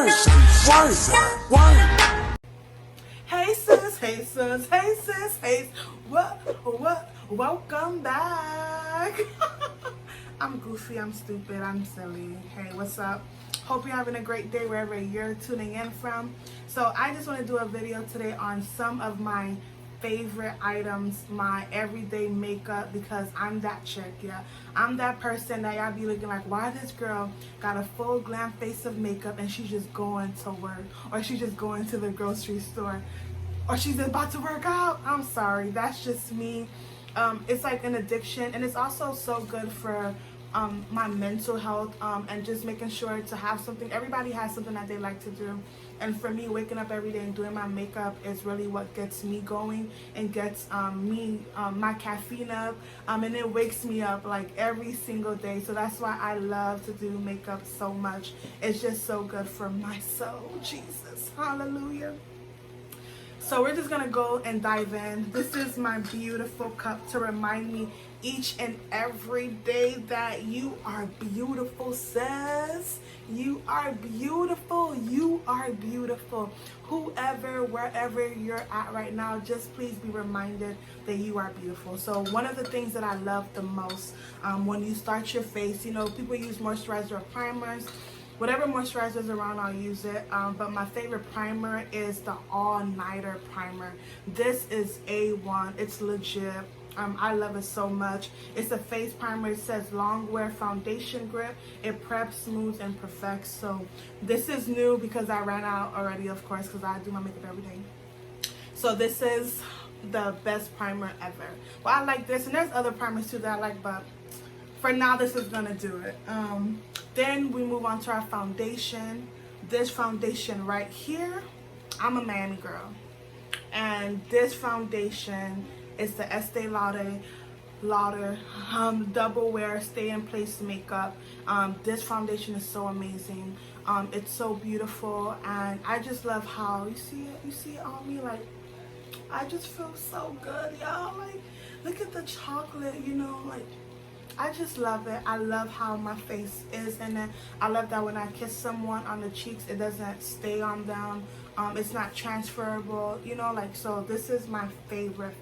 Hey sis, hey sis, hey sis, hey. What? Welcome back. I'm goofy, I'm stupid, I'm silly. Hey, what's up? Hope you're having a great day wherever you're tuning in from. So I just want to do a video today on some of my favorite items, my everyday makeup, because I'm that chick, yeah. I'm that person that y'all be looking like, why this girl got a full glam face of makeup and she's just going to work, or she's just going to the grocery store, or she's about to work out. I'm sorry, that's just me. It's like an addiction, and it's also so good for my mental health, and just making sure to have something. Everybody has something that they like to do, and for me, waking up every day and doing my makeup is really what gets me going and gets my caffeine up, and it wakes me up like every single day. So that's why I love to do makeup so much. It's just so good for my soul. Jesus, hallelujah. So we're just gonna go and dive in. This is my beautiful cup to remind me each and every day that you are beautiful, sis. You are beautiful. You are beautiful. Whoever, wherever you're at right now, just please be reminded that you are beautiful. So one of the things that I love the most, when you start your face, you know, people use moisturizer or primers. Whatever moisturizer is around, I'll use it. But my favorite primer is the All-Nighter primer. This is A1. It's legit. I love it so much. It's a face primer. It says long wear foundation grip. It preps, smooths, and perfects. So this is new because I ran out already, of course, because I do my makeup every day. So this is the best primer ever. Well, I like this, and there's other primers too that I like, but for now, this is gonna do it. Then we move on to our foundation. This foundation right here, I'm a Miami girl. And this foundation is the Estee Lauder double wear stay in place makeup. This foundation is so amazing. It's so beautiful, and I just love how you see it on me. Like, I just feel so good, y'all. Like, look at the chocolate, you know, like, I just love it. I love how my face is, and then I love that when I kiss someone on the cheeks, it doesn't stay on them. It's not transferable, you know, like, so this is my favorite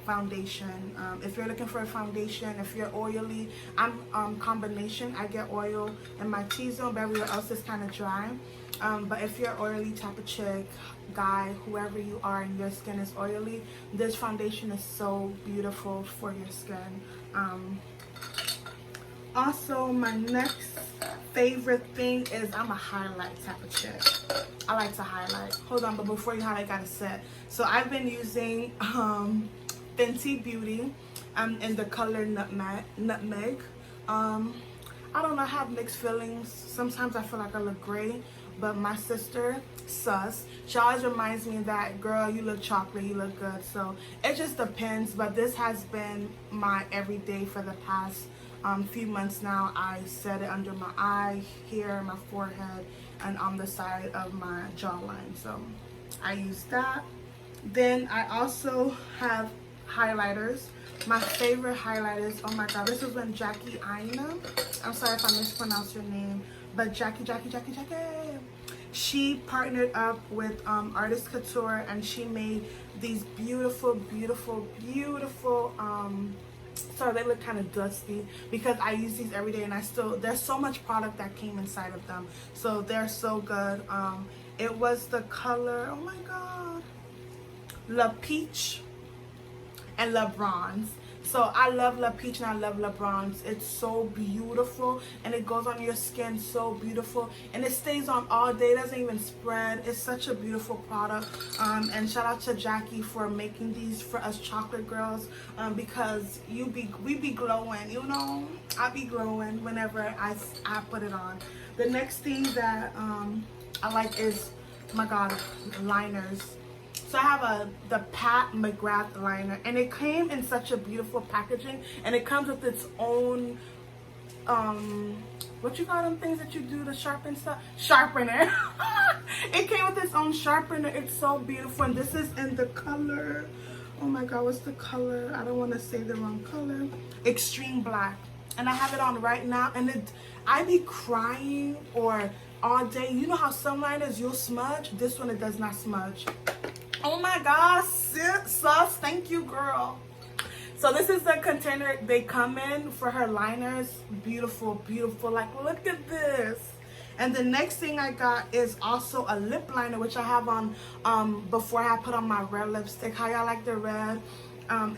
foundation. If you're looking for a foundation, if you're oily, I'm combination. I get oil in my T-zone, but everywhere else is kind of dry. But if you're oily type of chick, guy, whoever you are and your skin is oily, this foundation is so beautiful for your skin. Also, my next favorite thing is I'm a highlight type of chick. I like to highlight. Hold on, but before you highlight, gotta set. So I've been using Fenty Beauty in the color Nutmeg. I don't know, I have mixed feelings. Sometimes I feel like I look great, but my sister, Sus, she always reminds me that, girl, you look chocolate, you look good. So it just depends, but this has been my everyday for the past few months now. I set it under my eye, here, my forehead, and on the side of my jawline. So I use that. Then I also have highlighters. My favorite highlighters, oh my god, this is when Jackie Aina, I'm sorry if I mispronounced your name, but Jackie, she partnered up with Artist Couture, and she made these beautiful, sorry, they look kind of dusty because I use these every day, and there's so much product that came inside of them, so they're so good. It was the color, oh my god, La Peach and La Bronze. So I love La Peach and I love La Bronze. It's so beautiful, and it goes on your skin so beautiful, and it stays on all day. It doesn't even spread. It's such a beautiful product. And shout out to Jackie for making these for us chocolate girls, because we be glowing, you know. I be glowing whenever I put it on. The next thing that I like is, oh my god, liners. So I have the Pat McGraph liner, and it came in such a beautiful packaging, and it comes with its own what you call them things that you do to sharpen stuff? Sharpener. It came with its own sharpener. It's so beautiful, and this is in the color, oh my god, what's the color? I don't want to say the wrong color. Extreme Black. And I have it on right now, and I be crying or all day. You know how some liners you'll smudge? This one, it does not smudge. Oh my gosh, sus, thank you, girl. So this is the container they come in for her liners. Beautiful, beautiful. Like, look at this. And the next thing I got is also a lip liner, which I have on before I put on my red lipstick. How y'all like the red?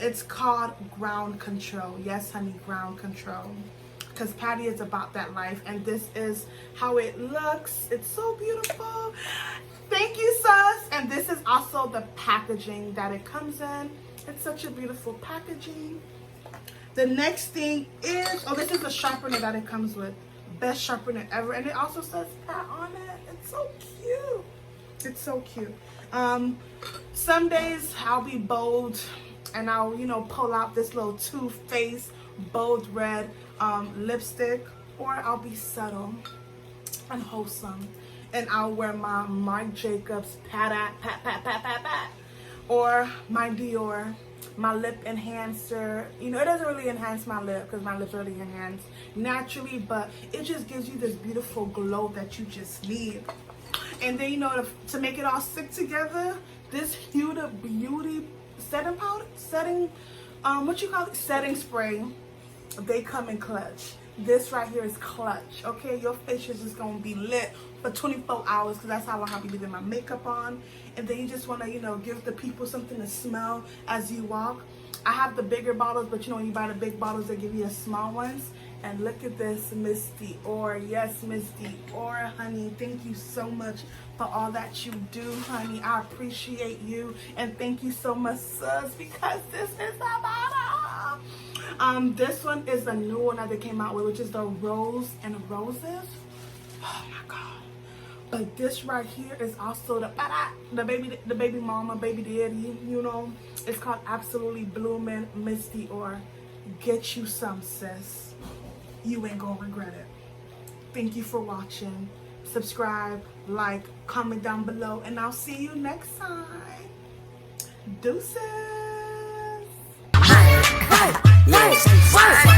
It's called Ground Control. Yes, honey, Ground Control. Because Patty is about that life. And this is how it looks. It's so beautiful. Thank you, sus. And this is also the packaging that it comes in. It's such a beautiful packaging. The next thing is, oh, this is the sharpener that it comes with. Best sharpener ever. And it also says Pat on it. It's so cute. It's so cute. Some days I'll be bold and I'll, you know, pull out this little Too Faced bold red lipstick, or I'll be subtle and wholesome and I'll wear my Marc Jacobs pat, or my Dior, my lip enhancer. You know, it doesn't really enhance my lip because my lips already enhanced naturally, but it just gives you this beautiful glow that you just need. And then, you know, to make it all stick together, this Huda Beauty setting powder, setting spray, they come in clutch. This right here is clutch, okay? Your face is just gonna be lit for 24 hours because that's how long I'll be leaving my makeup on. And then you just wanna, you know, give the people something to smell as you walk. I have the bigger bottles, but you know, when you buy the big bottles, they give you the small ones. And look at this, Miss Dior. Yes, Miss Dior, honey. Thank you so much for all that you do, honey. I appreciate you. And thank you so much, sis, because this is the bottom. This one is the new one that they came out with, which is the Rose and Roses. Oh my god. But this right here is also the baby mama, baby daddy, you know. It's called Absolutely Bloomin' Miss Dior. Get you some, sis. You ain't gonna regret it. Thank you for watching. Subscribe, like, comment down below, and I'll see you next time. Deuces. Hey, hey,